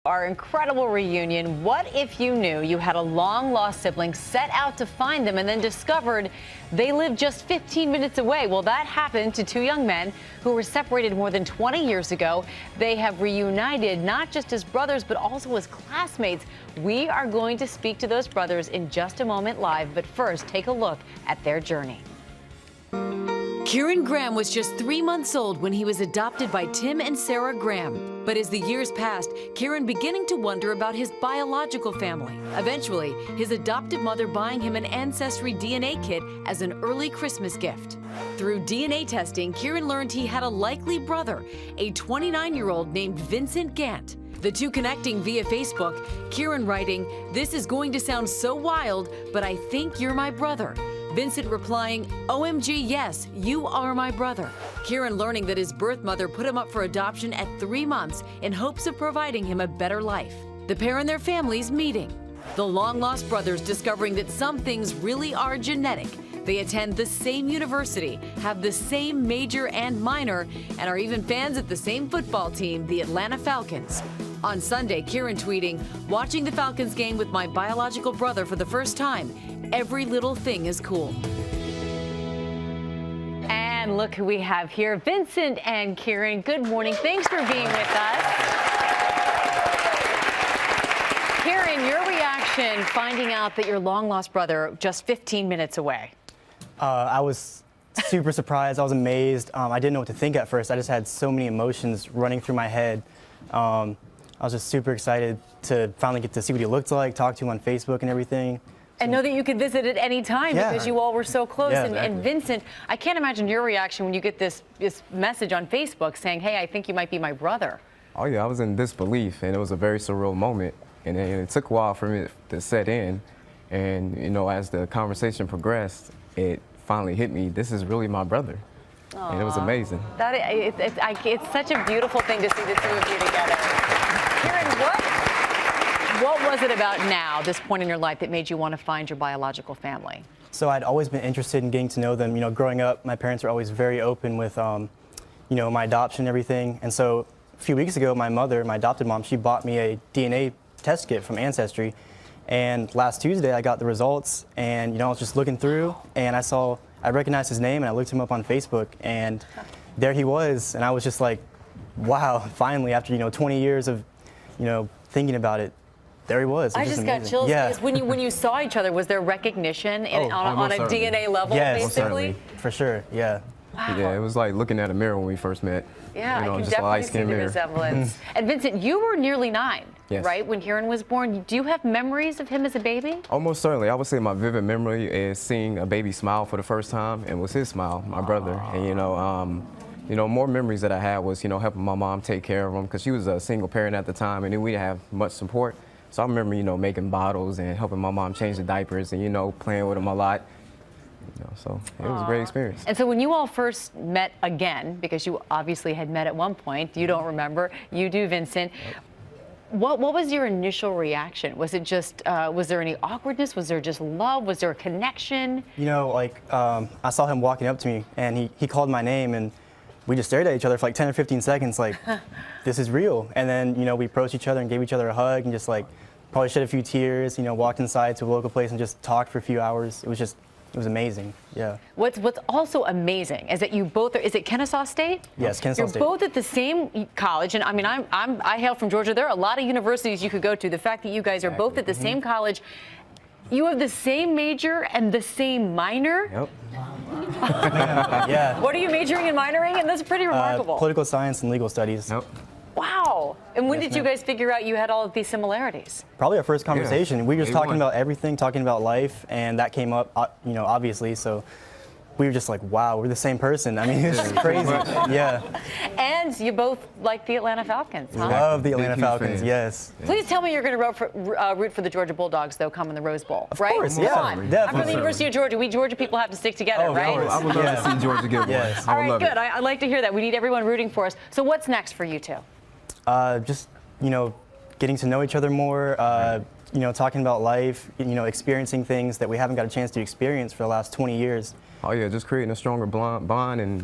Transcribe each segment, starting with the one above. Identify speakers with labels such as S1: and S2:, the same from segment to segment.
S1: Our incredible reunion. What if you knew you had a long-lost sibling, set out to find them, and then discovered they lived just 15 minutes away? Well, that happened to two young men who were separated more than 20 years ago. They have reunited not just as brothers, but also as classmates. We are going to speak to those brothers in just a moment live, but first, take a look at their journey.
S2: Kieran Graham was just 3 months old when he was adopted by Tim and Sarah Graham. But as the years passed, Kieran beginning to wonder about his biological family. Eventually, his adoptive mother buying him an Ancestry DNA kit as an early Christmas gift. Through DNA testing, Kieran learned he had a likely brother, a 29-year-old named Vincent Gant. The two connecting via Facebook, Kieran writing, "This is going to sound so wild, but I think you're my brother." Vincent replying, "OMG, yes, you are my brother." Kieran learning that his birth mother put him up for adoption at 3 months in hopes of providing him a better life. The pair and their families meeting. The long-lost brothers discovering that some things really are genetic. They attend the same university, have the same major and minor, and are even fans of the same football team, the Atlanta Falcons. On Sunday, Kieran tweeting, "Watching the Falcons game with my biological brother for the first time. Every little thing is cool."
S1: And look who we have here, Vincent and Kieran. Good morning. Thanks for being with us. Kieran, your reaction finding out that your long-lost brother just 15 minutes away.
S3: I was super surprised. I was amazed. I didn't know what to think at first. I just had so many emotions running through my head. I was just super excited to finally get to see what he looked like, talk to him on Facebook and everything.
S1: And know that you could visit at any time because you all were so close.
S3: Yeah,
S1: and Vincent, I can't imagine your reaction when you get this message on Facebook saying, "Hey, I think you might be my brother."
S4: Oh yeah, I was in disbelief, and it was a very surreal moment. And it took a while for me to set in. And you know, as the conversation progressed, it finally hit me. This is really my brother. Aww. And it was amazing.
S1: It's such a beautiful thing to see the two of you together. Kieran, what was it about now, this point in your life, that made you want to find your biological family?
S3: So I'd always been interested in getting to know them. You know, growing up, my parents were always very open with, you know, my adoption and everything. And so a few weeks ago, my mother, my adopted mom, she bought me a DNA test kit from Ancestry. And last Tuesday, I got the results, and you know, I was just looking through, and I recognized his name, and I looked him up on Facebook, and there he was, and I was just like, wow, finally, after 20 years of, thinking about it, there he was.
S1: I just got chills because when you saw each other, was there recognition on a DNA level, basically?
S3: For sure, yeah.
S1: Wow.
S4: Yeah, it was like looking at a mirror when we first met.
S1: Yeah, I can definitely see the resemblance. And Vincent, you were nearly 9, right, when Kieran was born. Do you have memories of him as a baby?
S4: Almost certainly. I would say my vivid memory is seeing a baby smile for the first time, and it was his smile, my brother. And more memories that I had was, helping my mom take care of him because she was a single parent at the time, and we didn't have much support. So I remember, making bottles and helping my mom change the diapers and, playing with him a lot. So it was a great experience.
S1: And so when you all first met again, because you obviously had met at one point, you don't remember, you do, Vincent. What was your initial reaction? Was it just, was there any awkwardness? Was there just love? Was there a connection?
S3: I saw him walking up to me, and he called my name, and we just stared at each other for like 10 or 15 seconds, like, this is real. And then, we approached each other and gave each other a hug and just probably shed a few tears, walked inside to a local place and just talked for a few hours. It was amazing, yeah.
S1: What's also amazing is that you both are, is it Kennesaw State?
S3: Yes, Kennesaw State.
S1: You're both at the same college, and I mean, I hail from Georgia. There are a lot of universities you could go to. The fact that you guys are both at the same college, you have the same major and the same minor?
S3: Yep. Yeah.
S1: What are you majoring and minoring in? That's pretty remarkable.
S3: Political science and legal studies.
S4: Yep.
S1: Wow. And when did you guys figure out you had all of these similarities?
S3: Probably our first conversation. We were just talking about everything, talking about life, and that came up, obviously. So we were just like, wow, we're the same person. I mean, it's crazy. Yeah.
S1: And you both like the Atlanta Falcons, huh?
S3: Love the Atlanta Falcons, yes.
S1: Please tell me you're going to root for the Georgia Bulldogs, though, come in the Rose Bowl, right?
S3: Of course, yeah,
S1: definitely. I'm from the University of Georgia. We Georgia people have to stick together, right?
S4: I would love to see Georgia get one.
S3: Yes.
S1: All right, good. I like to hear that. We need everyone rooting for us. So what's next for you two?
S3: Just, getting to know each other more, talking about life, experiencing things that we haven't got a chance to experience for the last 20 years.
S4: Oh yeah, just creating a stronger bond and,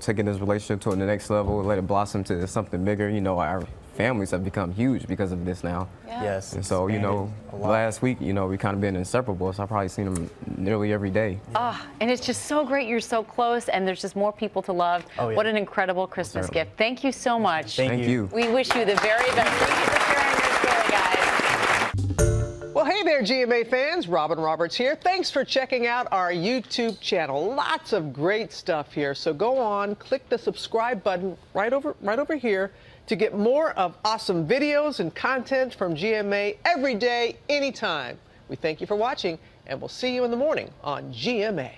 S4: taking this relationship to the next level, let it blossom to something bigger. Our families have become huge because of this now.
S1: Yeah.
S3: Yes.
S4: And so, you know,
S3: a lot.
S4: last week, you know, we kind of been inseparable, so I've probably seen them nearly every day.
S1: And it's just so great you're so close, and there's just more people to love.
S3: Oh, yeah.
S1: What an incredible Christmas
S4: Certainly.
S1: gift. Thank you so much.
S3: Thank you.
S1: We wish you the very best. Thank you for sharing your story, guys.
S5: Well, hey there, GMA fans. Robin Roberts here. Thanks for checking out our YouTube channel. Lots of great stuff here. So go on, click the subscribe button right over here to get more of awesome videos and content from GMA every day, anytime. We thank you for watching, and we'll see you in the morning on GMA.